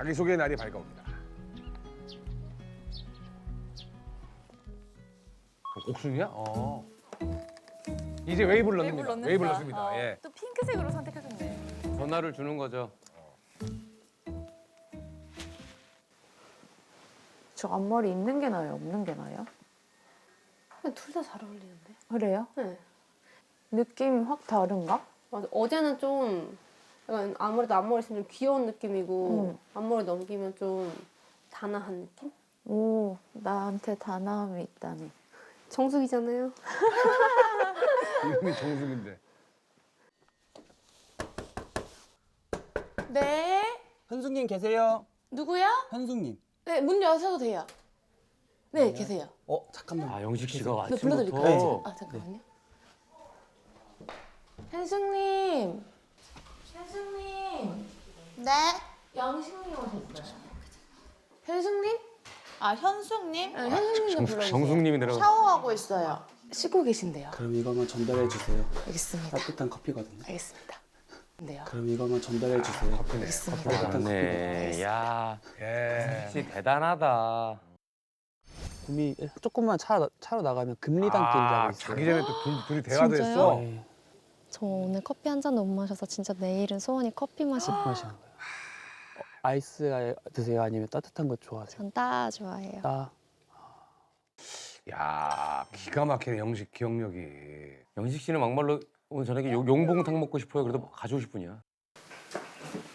자기소개 날이 밝아옵니다. 옥순이야? 이제 웨이브를 넣습니다. 웨이브를 넣습니다. 예. 또 핑크색으로 선택하셨네. 전화를 주는 거죠. 저 앞머리 있는 게 나아요? 없는 게 나아요? 둘 다 잘 어울리는데? 그래요? 네. 느낌이 확 다른가? 맞아. 어제는 좀 약간 아무래도 앞머리 있으면 좀 귀여운 느낌이고 앞머리 넘기면 좀 단아한 느낌? 오, 나한테 단아함이 있다니. 정숙이잖아요. 이름이 정숙인데. 네. 현숙님 계세요? 누구야? 현숙님. 네, 문 여셔도 돼요. 네, 계세요. 잠깐만. 아, 영식 씨가 네, 불러드릴까요? 아침부터. 아, 잠깐만요. 현숙님. 현숙님. 네. 영식님 오셨어요. 현숙님? 아 현숙님? 네, 현숙님 좀 불러주세요. 정숙님이 내려가. 샤워하고 있어요. 씻고 계신데요. 그럼 이거만 전달해 주세요. 알겠습니다. 따뜻한 커피거든요. 알겠습니다. 네요. 그럼 이거만 전달해 주세요. 커피네. 알겠습니다. 네. 야, 예. 역시 대단하다. 구미 조금만 차로 나가면 금리단길이라고 있어요. 자기 전에 또 둘이 대화도 진짜요? 했어. 네, 저 오늘 커피 한 잔도 못 마셔서 진짜 내일은 소원이 커피 마시고 마시는 거예요. 아이스 드세요? 아니면 따뜻한 거 좋아하세요? 전 따 좋아해요. 따. 야, 기가 막히네 영식 기억력이. 영식 씨는 막말로 오늘 저녁에 용봉탕 먹고 싶어요. 그래도 가져오실 분이야.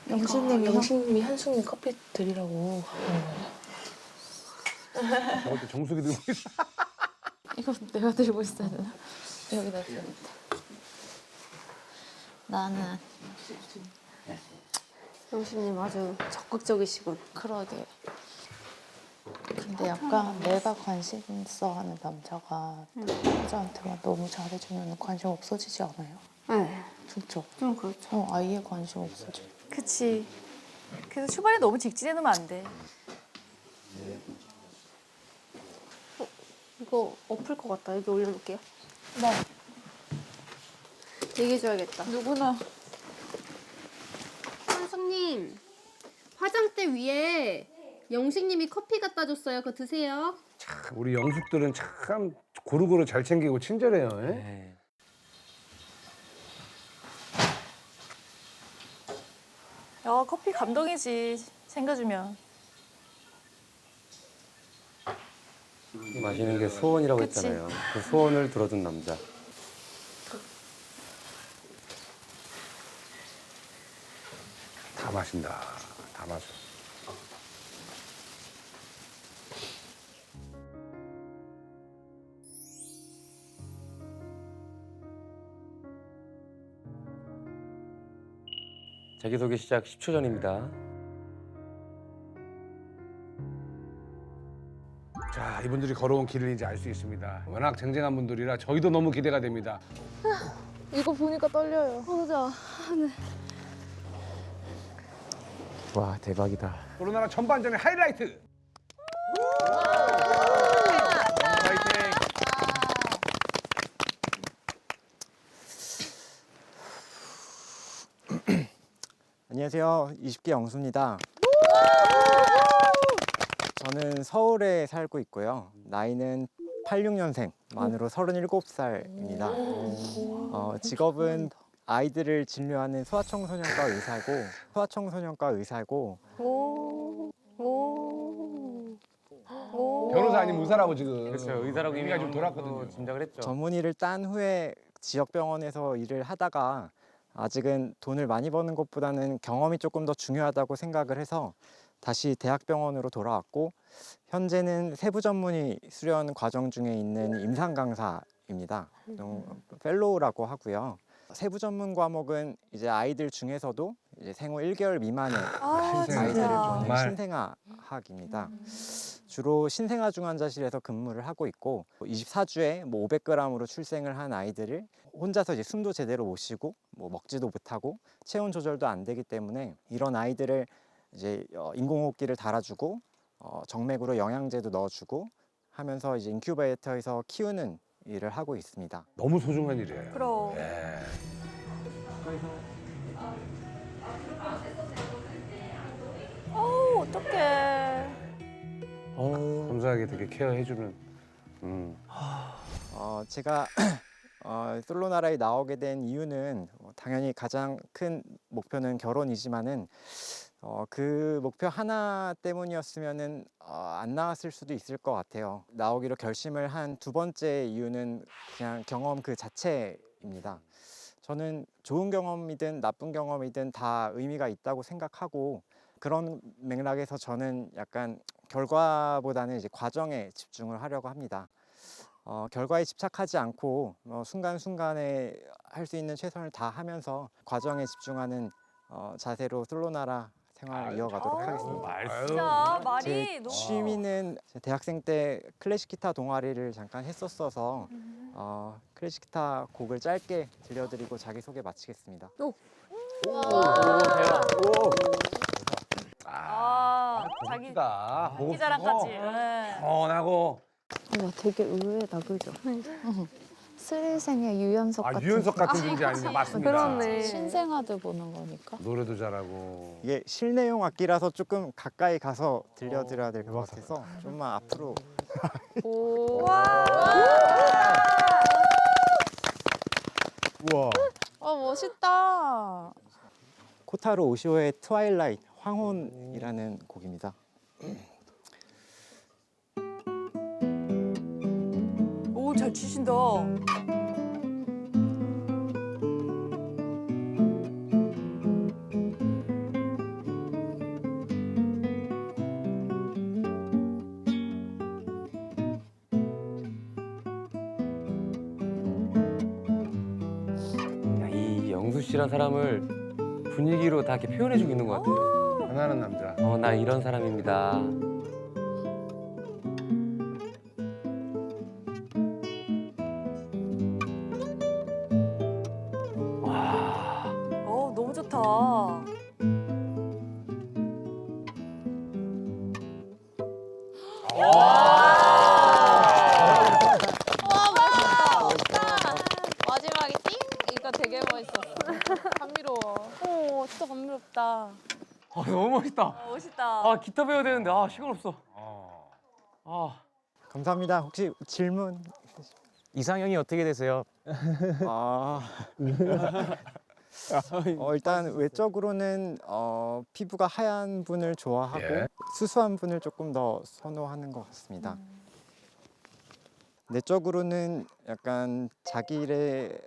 영식님이 현숙님 커피 드리라고. 저것도 정숙이 들고 있어. 이거 내가 들고 있어야 되나? 여기다 줘. 나는 영식님 아주 적극적이시군. 그러게. 근데 약간 내가 관심 있어 하는 남자가 여자한테만 너무 잘해주면 관심 없어지지 않아요? 네. 진짜. 좀 그렇죠. 아예 관심 없어져. 그치. 그래서 초반에 너무 직진해놓으면 안 돼. 이거 엎을 것 같다. 여기 올려놓을게요. 네. 얘기해줘야겠다. 누구나. 현숙님, 화장대 위에 영식님이 커피 갖다 줬어요. 그거 드세요. 우리 영숙들은 참 고루고루 잘 챙기고 친절해요. 예? 네. 야 커피 감동이지. 챙겨주면. 마시는 게 소원이라고 그치. 했잖아요. 그 소원을 들어준 남자. 다 마신다. 다 마셔. 자기소개 시작 10초 전입니다. 자, 이분들이 걸어온 길을 이제 알 수 있습니다. 워낙 쟁쟁한 분들이라 저희도 너무 기대가 됩니다. 이거 보니까 떨려요. 맞아. 와, 대박이다. 코로나라 전반전의 하이라이트. 파이팅. 안녕하세요. 20기 영수입니다. 저는 서울에 살고 있고요. 나이는 86년생, 만으로 37살입니다. 직업은 아이들을 진료하는 소아청소년과 의사고, 변호사 아니면 의사라고 지금. 그렇죠. 의사라고 이미 의미가 좀 돌았거든요. 짐작을 했죠. 전문의를 딴 후에 지역병원에서 일을 하다가 아직은 돈을 많이 버는 것보다는 경험이 조금 더 중요하다고 생각을 해서 다시 대학병원으로 돌아왔고, 현재는 세부 전문의 수련 과정 중에 있는 임상 강사입니다. 펠로우라고 하고요. 세부 전문 과목은 이제 아이들 중에서도 이제 생후 1개월 미만의 아이들을 보는 정말. 신생아학입니다. 주로 신생아 중환자실에서 근무를 하고 있고, 24주에 500g으로 출생을 한 아이들을 혼자서 이제 숨도 제대로 못 쉬고 먹지도 못하고 체온 조절도 안 되기 때문에 이런 아이들을 이제 인공호흡기를 달아주고 정맥으로 영양제도 넣어주고 하면서 이제 인큐베이터에서 키우는 일을 하고 있습니다. 너무 소중한 일이에요. 그럼. 예. 어떡해. 감사하게 되게 케어해주는. 제가 솔로 나라에 나오게 된 이유는 당연히 가장 큰 목표는 결혼이지만은 그 목표 하나 때문이었으면은 안 나왔을 수도 있을 것 같아요. 나오기로 결심을 한 두 번째 이유는 그냥 경험 그 자체입니다. 저는 좋은 경험이든 나쁜 경험이든 다 의미가 있다고 생각하고 그런 맥락에서 저는 약간 결과보다는 이제 과정에 집중을 하려고 합니다. 결과에 집착하지 않고 순간순간에 할 수 있는 최선을 다하면서 과정에 집중하는 자세로 솔로나라 생활을 이어가도록 하겠습니다. 진짜 제 말이 너무. 취미는 대학생 때 클래식 기타 동아리를 잠깐 했었어서 클래식 기타 곡을 짧게 들려드리고 자기소개 마치겠습니다. 자기 다 기 자랑까지. 나고. 와, 되게 의외다, 그죠? 스릴생의 유연석 같은. 유연석 같은 존재 아닌데 맞습니다. 그렇네. 신생아들 보는 거니까. 노래도 잘하고. 이게 실내용 악기라서 조금 가까이 가서 들려드려야 될 것 같아서 좀만 앞으로. 우와. 멋있다. 코타로 오시오의 트와일라이트 황혼이라는 곡입니다. 오, 잘 치신다. 야, 이 영수 씨란 사람을 분위기로 다 이렇게 표현해주고 있는 것 같아요. 하나는 남자. 나 이런 사람입니다. 너무 좋다. 마지막에 띵! 이거 되게 멋있었어. 감미로워. 진짜 감미롭다. 너무 멋있다. 멋있다. 기타 배워야 되는데 시간 없어. 감사합니다. 혹시 질문? 이상형이 어떻게 되세요? 일단 외적으로는 피부가 하얀 분을 좋아하고 예. 수수한 분을 조금 더 선호하는 것 같습니다. 내적으로는 약간 자기 일에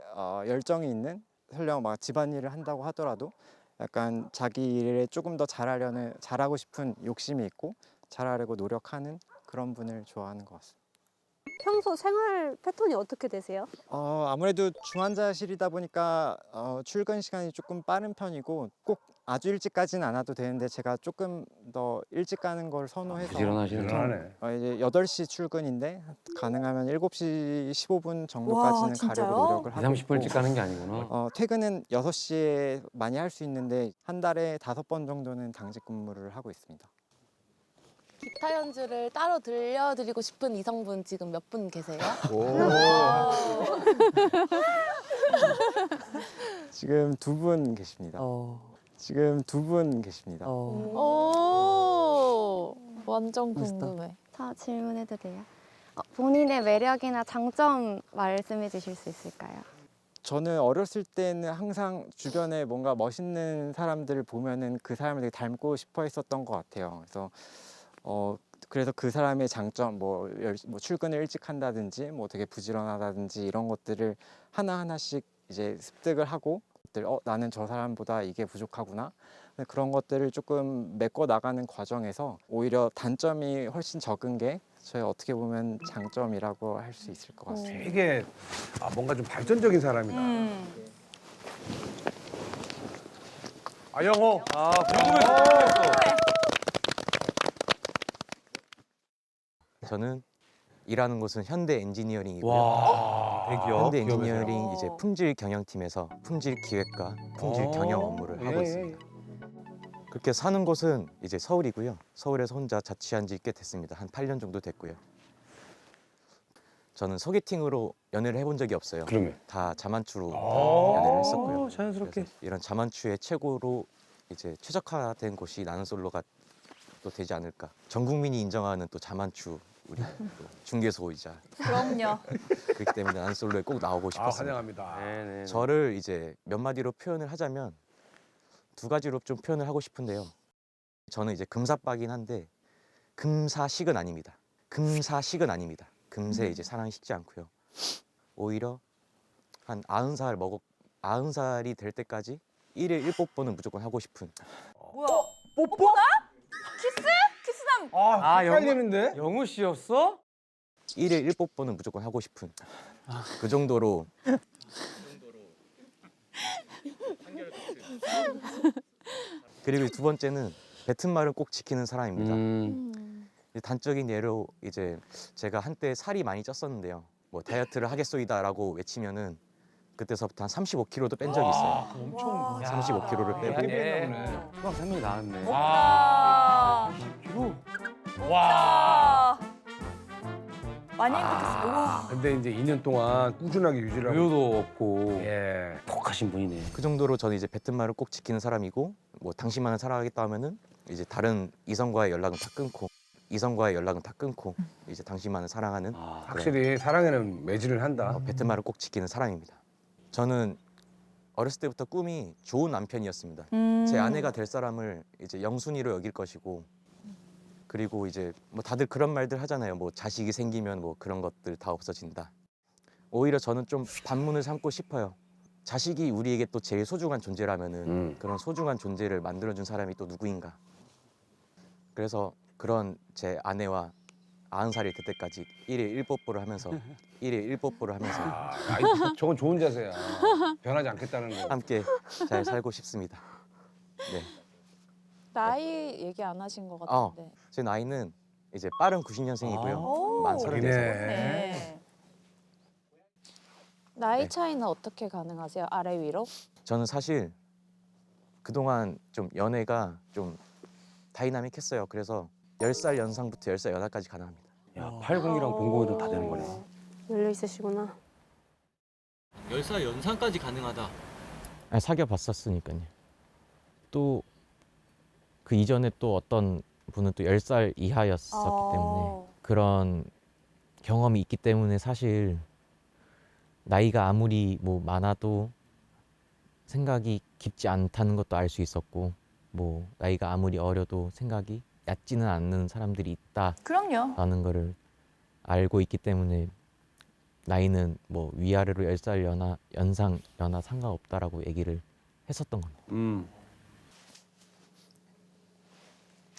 열정이 있는, 설령 막 집안일을 한다고 하더라도 약간 자기 일에 조금 더 잘하고 싶은 욕심이 있고 잘하려고 노력하는 그런 분을 좋아하는 것 같습니다. 평소 생활 패턴이 어떻게 되세요? 아무래도 중환자실이다 보니까 출근 시간이 조금 빠른 편이고 꼭 아주 일찍까지는 안 와도 되는데 제가 조금 더 일찍 가는 걸 선호해서 부지런하시네. 대단하네. 이제 8시 출근인데 가능하면 7시 15분 정도까지는 와, 진짜요? 가려고 노력을 하고 30분 일찍 가는 게 아니구나. 퇴근은 6시에 많이 할 수 있는데 한 달에 5번 정도는 당직 근무를 하고 있습니다. 기타 연주를 따로 들려드리고 싶은 이성분 지금 몇 분 계세요? 지금 2분 계십니다. 지금 2분 계십니다. 오, 완전 궁금해. 저 질문해도 돼요? 본인의 매력이나 장점 말씀해 주실 수 있을까요? 저는 어렸을 때는 항상 주변에 뭔가 멋있는 사람들을 보면은 그 사람을 되게 닮고 싶어 했었던 것 같아요. 그래서 그 사람의 장점, 뭐 출근을 일찍 한다든지, 뭐 되게 부지런하다든지 이런 것들을 하나하나씩 이제 습득을 하고, 나는 저 사람보다 이게 부족하구나. 그런 것들을 조금 메꿔 나가는 과정에서 오히려 단점이 훨씬 적은 게 저희 어떻게 보면 장점이라고 할 수 있을 것 같습니다. 되게 뭔가 좀 발전적인 사람이다. 영호. 궁금했어. 저는 일하는 곳은 현대 엔지니어링이고요. 와, 대기업. 현대 기업에서요. 엔지니어링 이제 품질 경영팀에서 품질 기획과 품질 경영 업무를 하고 있습니다. 그렇게 사는 곳은 이제 서울이고요. 서울에서 혼자 자취한 지 꽤 됐습니다. 한 8년 정도 됐고요. 저는 소개팅으로 연애를 해본 적이 없어요. 그러면 다 자만추로 연애를 했었고요. 자연스럽게. 그래서 이런 자만추의 최고로 이제 최적화된 곳이 나는 솔로가 또 되지 않을까. 전 국민이 인정하는 또 자만추 우리 또 중개소이자 그럼요. 그렇기 때문에 나는 솔로에 꼭 나오고 아, 싶었습니다. 환영합니다. 네네. 저를 이제 몇 마디로 표현을 하자면 두 가지로 좀 표현을 하고 싶은데요. 저는 이제 금사빠긴 한데 금사식은 아닙니다. 금사식은 아닙니다. 금세 이제 사랑이 식지 않고요. 오히려 한 90살이 될 때까지 1일 1뽀뽀는 무조건 하고 싶은. 뭐야? 뽀뽀나? 키스? 키스남. 아, 헷갈리는데? 영우 씨였어? 1일 1뽀뽀는 무조건 하고 싶은. 그 정도로 그리고 두 번째는 뱉은 말은 꼭 지키는 사람입니다. 단적인 예로 이제 제가 한때 살이 많이 쪘었는데요. 뭐 다이어트를 하겠소이다라고 외치면은 그때서부터 한 35kg도 뺀 적이 있어요. 엄청 35kg를 빼고 수박 3명이 나왔네. 와. 와. 많이 행복했어요. 와. 근데 이제 2년 동안 꾸준하게 유지를 하고 여유도 없고 예. 독하신 분이네. 그 정도로 저는 이제 뱉은 말을 꼭 지키는 사람이고 뭐 당신만을 사랑하겠다 하면은 이제 다른 이성과의 연락은 다 끊고 이제 당신만을 사랑하는 확실히 사랑에는 매질을 한다. 뱉은 말을 꼭 지키는 사람입니다. 저는 어렸을 때부터 꿈이 좋은 남편이었습니다. 제 아내가 될 사람을 이제 영순이로 여길 것이고 그리고 이제 뭐 다들 그런 말들 하잖아요. 뭐 자식이 생기면 뭐 그런 것들 다 없어진다. 오히려 저는 좀 반문을 삼고 싶어요. 자식이 우리에게 또 제일 소중한 존재라면은 그런 소중한 존재를 만들어준 사람이 또 누구인가. 그래서 그런 제 아내와 90살이 될 때까지 1일 1뽀뽀를 하면서 저건 좋은 자세야. 변하지 않겠다는 거. 함께 잘 살고 싶습니다. 네. 나이 얘기 안 하신 것 어. 같은데. 제 나이는 이제 빠른 90년생이고요. 오. 만 34살. 네. 나이 네. 차이는 어떻게 가능하세요? 아래 위로? 저는 사실 그동안 좀 연애가 좀 다이나믹했어요. 그래서 10살 연상부터 10살 연하까지 가능합니다. 야, 80이랑 00이랑 다 되는 거네. 열려 있으시구나. 10살 연상까지 가능하다. 아니, 사귀어 봤었으니까요. 또 그 이전에 또 어떤 분은 또 10살 이하였었기 때문에 그런 경험이 있기 때문에 사실 나이가 아무리 뭐 많아도 생각이 깊지 않다는 것도 알 수 있었고 뭐 나이가 아무리 어려도 생각이 얕지는 않는 사람들이 그럼요. 있다라는 거를 알고 있기 때문에 나이는 뭐 위아래로 10살 연상 연하 상관없다라고 얘기를 했었던 겁니다.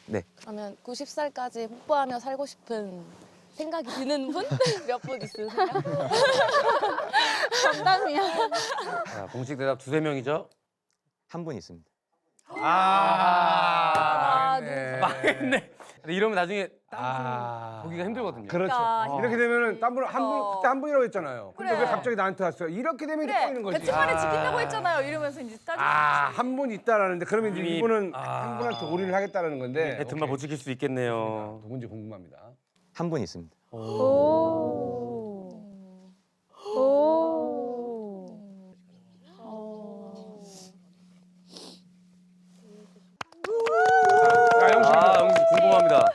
네. 그러면 90살까지 뽀뽀하며 살고 싶은 생각이 드는 분? 몇 분 있으세요? 정답이야. 자, 공식 대답 2-3명이죠? 한 분 있습니다. 망했네. 근데 이러면 나중에 보기가 힘들거든요. 그렇죠. 그러니까. 이렇게 되면은 딴 분, 그때 한 분이라고 했잖아요. 근데 그래. 왜 갑자기 나한테 왔어요? 이렇게 되면 이제 꼬이는 거지. 배트만을 지킨다고 했잖아요. 이러면서 이제 따지고. 한 분 있다라는데 그러면 이제 이미- 이분은 한 분한테 올인을 하겠다라는 건데. 뱉은 말 못 지킬 수 있겠네요. 누군지 궁금합니다. 한 분 있습니다. 영식 궁금합니다.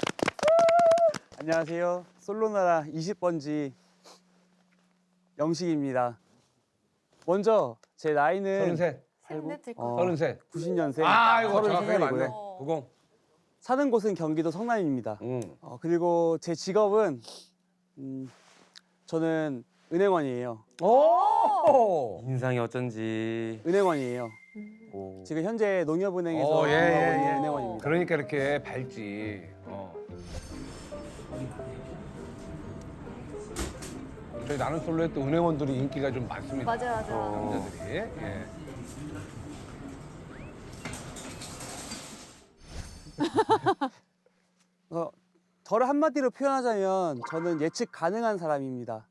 안녕하세요. 솔로나라 20번지 영식입니다. 먼저 제 나이는 33. 셋넷 될 거. 33. 90년생. 아이고 정확하게 맞네. 33살이고요. 90. 사는 곳은 경기도 성남입니다. 응. 그리고 제 직업은 저는 은행원이에요. 오. 인상이 어쩐지. 은행원이에요. 오. 지금 현재 농협은행에서 오, 예, 근무하고 예, 있는 예. 은행원입니다. 그러니까 이렇게 밝지. 저희 나는 솔로에 또 은행원들이 인기가 좀 많습니다. 맞아. 남자들이. 예. 저를 한마디로 표현하자면 저는 예측 가능한 사람입니다.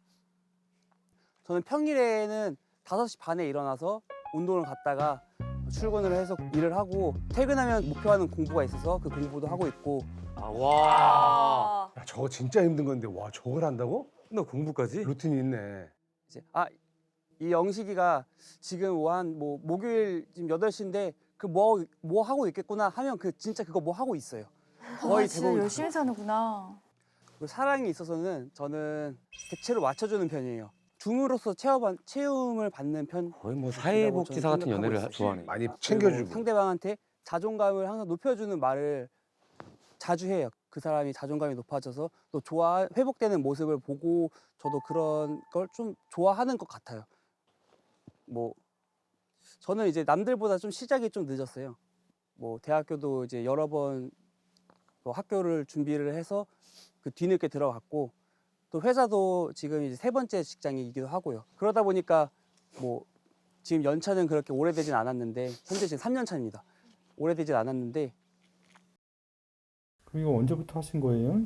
저는 평일에는 5시 반에 일어나서 운동을 갔다가 출근을 해서 일을 하고 퇴근하면 목표하는 공부가 있어서 그 공부도 하고 있고 와. 야, 저거 진짜 힘든 건데 와 저걸 한다고? 너 공부까지? 루틴이 있네. 이제 이 영식이가 지금 한 목요일 지금 8시인데 그 뭐 하고 있겠구나 하면 그 진짜 그거 뭐 하고 있어요. 거의 진짜 대부분 열심히 사는구나. 그리고 사랑에 있어서는 저는 대체로 맞춰주는 편이에요. 줌으로써 채움을 받는 편. 거의 뭐 사회복지사 같은 생각하고 연애를 있어요. 좋아하네. 많이 그리고 챙겨주고. 상대방한테 자존감을 항상 높여주는 말을 자주 해요. 그 사람이 자존감이 높아져서 또 회복되는 모습을 보고 저도 그런 걸 좀 좋아하는 것 같아요. 뭐 저는 이제 남들보다 좀 시작이 좀 늦었어요. 뭐 대학교도 이제 여러 번 뭐 학교를 준비를 해서 그 뒤늦게 들어갔고 또 회사도 지금 이제 3번째 직장이기도 하고요. 그러다 보니까 뭐 지금 연차는 그렇게 오래되진 않았는데 현재 지금 3년 차입니다. 오래되진 않았는데. 그럼 이거 언제부터 하신 거예요?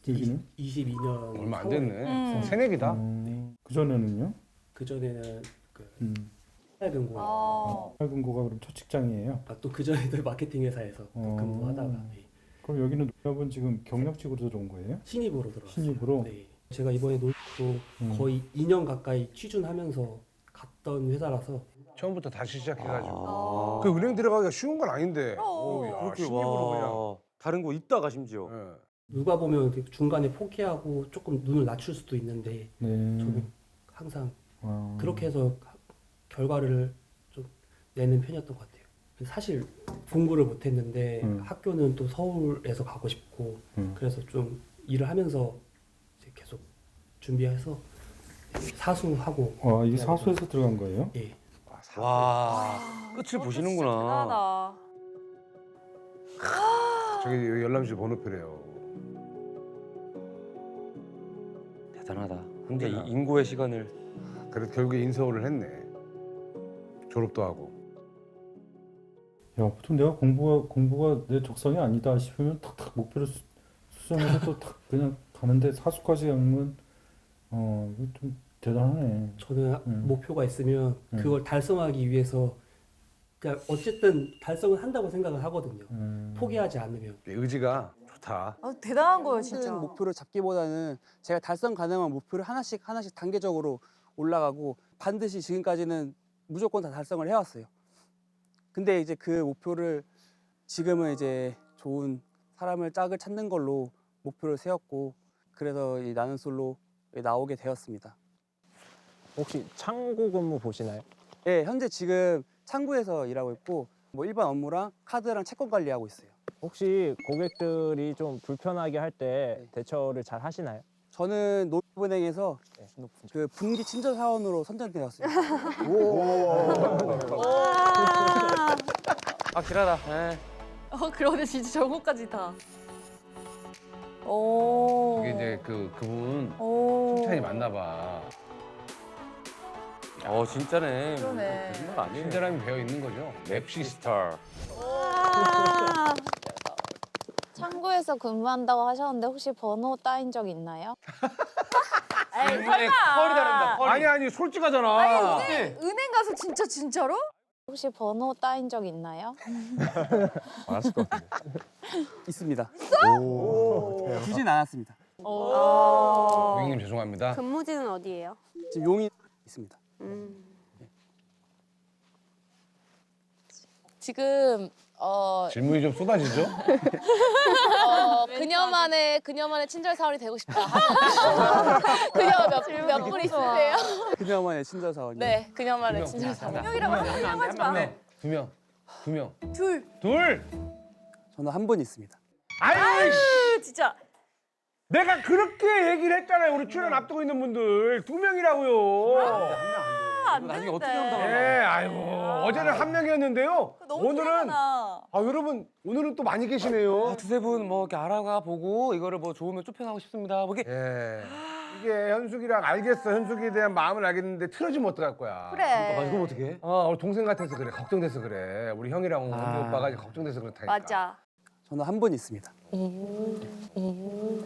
여기는? 22년 얼마 안 됐네. 새내기다. 그 전에는요? 그 전에는 그 하얀금고. 하얀금고가 그럼 첫 직장이에요? 또 그 전에도 마케팅 회사에서 근무하다가 그럼 여기는 노엽은 지금 경력직으로 들어온 거예요? 신입으로 들어왔어요. 신입으로? 네. 제가 이번에 노입도 거의 2년 가까이 취준하면서 갔던 회사라서 처음부터 다시 시작해가지고. 그 은행 들어가기가 쉬운 건 아닌데. 야, 그렇게 신입으로 그냥. 와. 다른 거 있다가 심지어. 누가 보면 이렇게 중간에 포기하고 조금 눈을 낮출 수도 있는데 네. 저는 항상 그렇게 해서 결과를 좀 내는 편이었던 것 같아요. 사실 공부를 못했는데 학교는 또 서울에서 가고 싶고 그래서 좀 일을 하면서 이제 계속 준비해서 사수하고. 이게 사수에서 들어간 거예요? 예. 와, 끝을 보시는구나. 저기 열람실 번호표래요. 대단하다. 근데 이 인고의 시간을. 그래도 결국에 인서울을 했네. 졸업도 하고. 야, 보통 내가 공부가 내 적성이 아니다 싶으면 탁탁 목표를 수정해서 또 탁 그냥 가는데 사수까지 하면 이거 좀 대단하네. 저는 목표가 있으면 그걸 달성하기 위해서 그러니까 어쨌든 달성을 한다고 생각을 하거든요. 포기하지 않으면. 의지가 좋다. 대단한 거예요, 진짜. 큰 목표를 잡기보다는 제가 달성 가능한 목표를 하나씩 단계적으로 올라가고 반드시 지금까지는 무조건 다 달성을 해왔어요. 근데 이제 그 목표를 지금은 이제 좋은 사람을 짝을 찾는 걸로 목표를 세웠고 그래서 이 나는 솔로에 나오게 되었습니다. 혹시 창구 근무 보시나요? 네, 현재 지금 창구에서 일하고 있고 뭐 일반 업무랑 카드랑 채권 관리하고 있어요. 혹시 고객들이 좀 불편하게 할 때 대처를 잘 하시나요? 저는 노은행에서 그 분기 친절 사원으로 선정되었습니다. 확실하다. 그러네, 진짜 저거까지 다. 이게 이제 그분 칭찬이 맞나 봐. 진짜네. 그러네. 거짓말 아니에요. 친절함이 배어 있는 거죠. 맵시스타. 창구에서 근무한다고 하셨는데 혹시 번호 따인 적 있나요? 에이, 펄이 다른다. 펄이. 아니 솔직하잖아. 은행 가서 진짜로? 혹시 번호 따인 적 있나요? 알았을 것 같은데. 있습니다. 주진 않았습니다. 고객님 죄송합니다. 근무지는 어디예요? 지금 용인 있습니다. 지금 질문이 좀 쏟아지죠? 그녀만의 친절 사원이 되고 싶다. 그녀 몇 분 있으세요? 그녀만의 친절 사원이요. 네, 그녀만의 친절 사원. 명이라고 하지 마. 두 명. 둘. 저는 한 분 있습니다. 아유, 진짜. 내가 그렇게 얘기를 했잖아요. 우리 출연 앞두고 있는 분들 2명이라고요. 나중에 어떻게 한다고? 아이고 어제는 한 명이었는데요. 너무 오늘은 티나잖아. 여러분 오늘은 또 많이 계시네요. 두세 분 뭐 이렇게 알아가 보고 이거를 뭐 좋으면 쫓겨나고 싶습니다. 뭐 이게 이게 현숙이랑 알겠어. 현숙이에 대한 마음을 알겠는데 틀어지면 어떡할 거야. 그래. 이거 어떻게? 우리 동생 같아서 그래. 걱정돼서 그래. 우리 형이랑 우리 오빠가 걱정돼서 그렇다니까. 맞아. 저는 한 분 있습니다.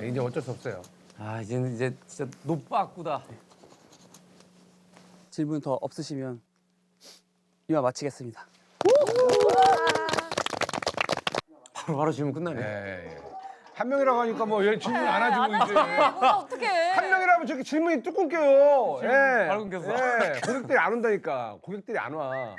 이제 어쩔 수 없어요. 이제는 이제 진짜 노빠꾸다. 질문 더 없으시면 이만 마치겠습니다. 바로 질문 끝나네. 한 명이라고 하니까 뭐 얘 질문 안 하지고 이제. 어떡해. 한 명이라면 저렇게 질문이 뚝 끊겨요. 바로 끊겼어. 고객들이 안 온다니까. 고객들이 안 와.